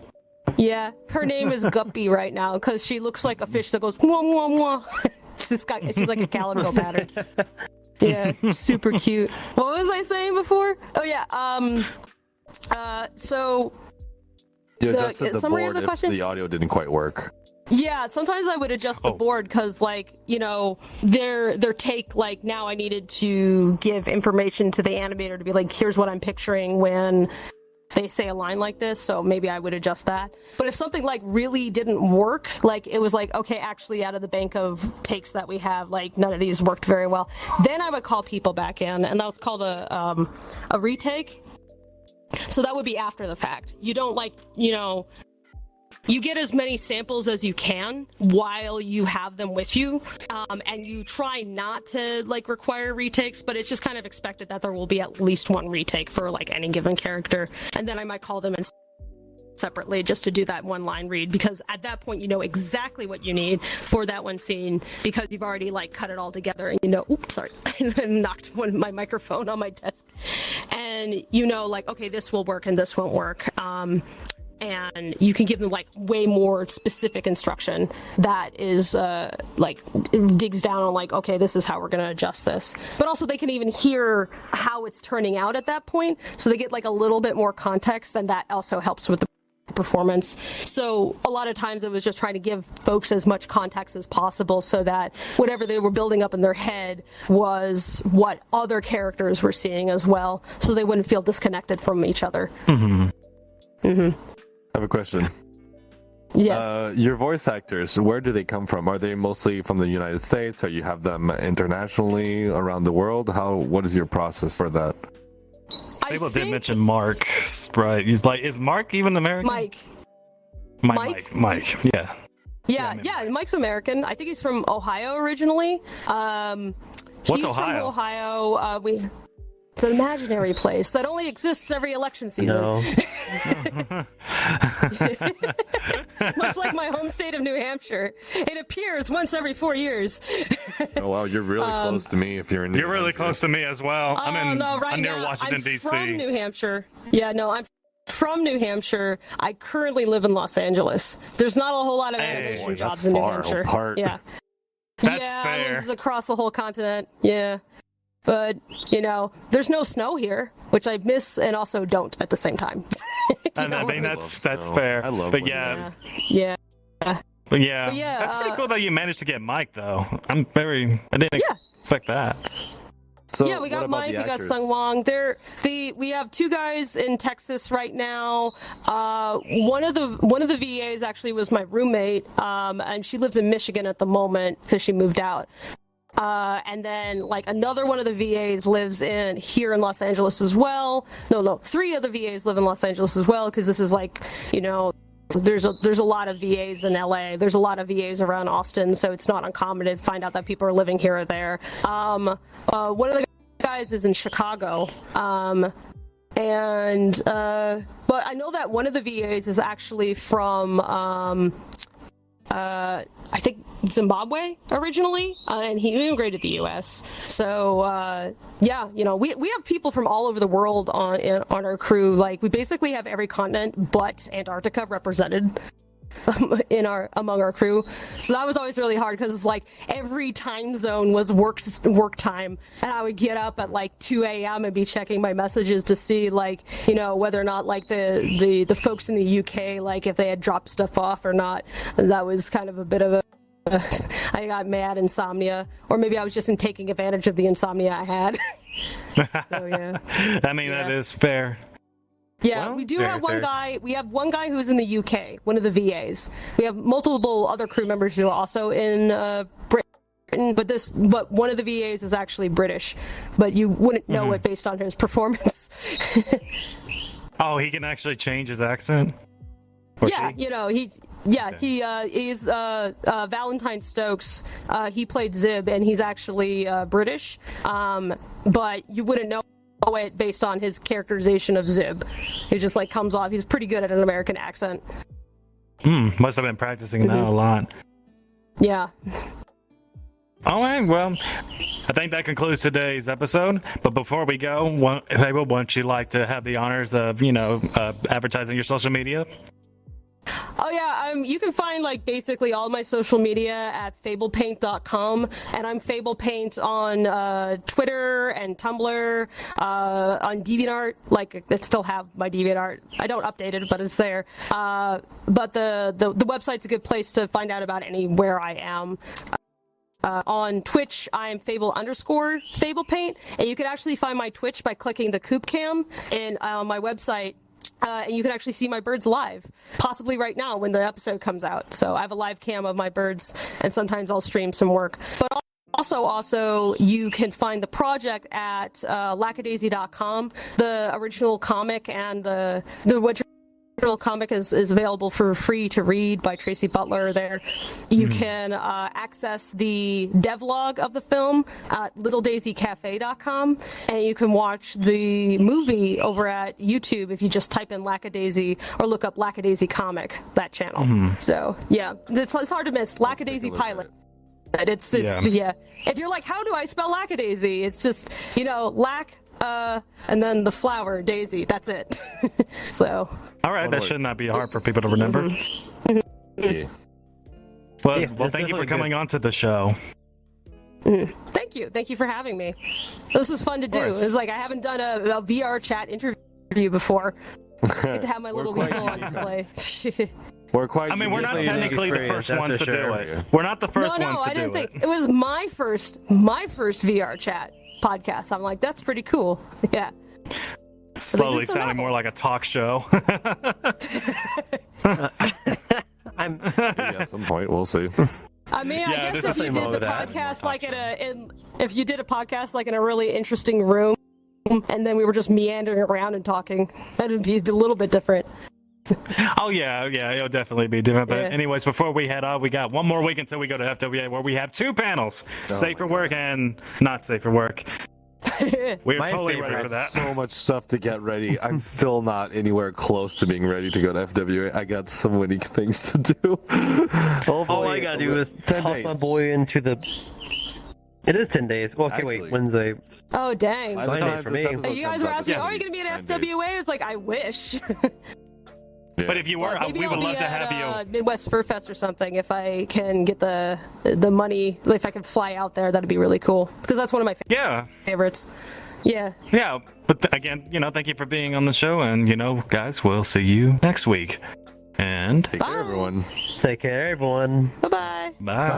Yeah, her name is Guppy right now because she looks like a fish that goes mwah mwah mwah. She's like a calico pattern. Yeah, super cute. What was I saying before? Oh yeah, so you adjusted the summary board of the question? If the audio didn't quite work. Yeah, sometimes I would adjust the board because, like, their take, like, now I needed to give information to the animator to be like, here's what I'm picturing when they say a line like this, so maybe I would adjust that. But if something like really didn't work, like it was like, okay, actually out of the bank of takes that we have, like none of these worked very well, then I would call people back in, and that was called a retake. So that would be after the fact. You don't you get as many samples as you can while you have them with you, and you try not to like require retakes, but it's just kind of expected that there will be at least one retake for like any given character, and then I might call them in separately just to do that one line read, because at that point you know exactly what you need for that one scene because you've already like cut it all together, and oops, sorry, I knocked my microphone on my desk, and like, okay, this will work and this won't work. And you can give them like way more specific instruction that is like digs down on like, okay, this is how we're going to adjust this. But also they can even hear how it's turning out at that point, so they get like a little bit more context, and that also helps with the performance. So a lot of times it was just trying to give folks as much context as possible so that whatever they were building up in their head was what other characters were seeing as well, so they wouldn't feel disconnected from each other. I have a question. Yes. Your voice actors, where do they come from? Are they mostly from the United States, or you have them internationally around the world? What is your process for that? Fable did mention Mark, right? He's like, is Mark even American? Mike. Yeah. Yeah, Mike's American. I think he's from Ohio originally. What's Ohio? From Ohio. It's an imaginary place that only exists every election season. No. Much like my home state of New Hampshire. It appears once every 4 years. Oh, wow, you're really close to me if you're in New You're really close to me as well. I'm near Washington, D.C. I'm from New Hampshire. Yeah, no, I'm from New Hampshire. I currently live in Los Angeles. There's not a whole lot of animation jobs in New Hampshire. Apart. Yeah. That's fair. fair. It's across the whole continent. Yeah. But, there's no snow here, which I miss and also don't at the same time. I mean, that's fair. I love but when yeah. But yeah, that's pretty cool that you managed to get Mike, though. I didn't expect that. So yeah, we got Mike, we got Sung Wong. We have two guys in Texas right now. One of the VAs actually was my roommate, and she lives in Michigan at the moment because she moved out. And then like another one of the VAs lives here in Los Angeles as well. No, 3 of the VAs live in Los Angeles as well, because this is like, there's a lot of VAs in LA. There's a lot of VAs around Austin, so it's not uncommon to find out that people are living here or there. One of the guys is in Chicago. But I know that one of the VAs is actually from I think Zimbabwe originally, and he immigrated to the U.S. So we have people from all over the world on our crew. Like we basically have every continent but Antarctica represented. among our crew. So that was always really hard because it's like every time zone was work time, and I would get up at like 2 a.m. and be checking my messages to see like, you know, whether or not like the folks in the UK, like if they had dropped stuff off or not. And that was kind of a bit of a I got mad insomnia, or maybe I was just taking advantage of the insomnia I had. So yeah. I mean, that is fair. Yeah, well, we do have one guy. We have one guy who's in the UK, one of the VAs. We have multiple other crew members who are also in Britain, but one of the VAs is actually British, but you wouldn't know it based on his performance. Oh, he can actually change his accent. Yeah, you know, he's Valentine Stokes. He played Zib, and he's actually British. But you wouldn't know it based on his characterization of Zib. He just like comes off. He's pretty good at an American accent. Must have been practicing that a lot. Yeah. All right, well, I think that concludes today's episode. But before we go, Fable, wouldn't you like to have the honors of, advertising your social media? Oh yeah, you can find like basically all my social media at fablepaint.com, and I'm FablePaint on Twitter and Tumblr, on DeviantArt. Like, I still have my DeviantArt. I don't update it, but it's there. But the website's a good place to find out about anywhere I am. On Twitch, I'm Fable_FablePaint, and you can actually find my Twitch by clicking the Coop Cam and on my website. And you can actually see my birds live, possibly right now when the episode comes out. So I have a live cam of my birds, and sometimes I'll stream some work. But also, you can find the project at lackadaisy.com. The original comic and the original comic is available for free to read by Tracy Butler there. You can access the devlog of the film at littledaisycafe.com, and you can watch the movie over at YouTube if you just type in Lackadaisy or look up Lackadaisy Comic, that channel. So yeah, it's hard to miss. Lackadaisy Pilot. It's yeah. If you're like, how do I spell Lackadaisy? It's just, lack and then the flower daisy. That's it. So. All right, that should not be hard for people to remember. Yeah. Well, thank you for coming on to the show. Thank you for having me. This was fun to do. It's like I haven't done a VR chat interview before. I get to have my little weasel on display. We're quite. I mean, we're not technically the first ones to do it. We're not the first ones to do it. No, I didn't think it was my first VR chat podcast. I'm like, that's pretty cool. Yeah. Slowly sounding more like a talk show. Maybe at some point, we'll see. I mean, I guess if you did the podcast like if you did a podcast like in a really interesting room, and then we were just meandering around and talking, that would be a little bit different. Oh yeah, it'll definitely be different. But anyways, before we head off, we got one more week until we go to FWA, where we have 2 panels: safe for work and not safe for work. We're totally ready for that. So much stuff to get ready. I'm still not anywhere close to being ready to go to FWA. I got so many things to do. All I gotta do is toss my boy into the. It is 10 days. Okay, actually, wait, Wednesday. Oh dang! 9 days for me. You guys were asking, are you gonna be at FWA? It's like, I wish. But if you were, we would love to have you. Midwest Fur Fest or something. If I can get the money, if I can fly out there, that'd be really cool. Because that's one of my favorites. Yeah. Yeah. But again, thank you for being on the show, and guys, we'll see you next week. And take care, everyone. Take care, everyone. Bye-bye. Bye.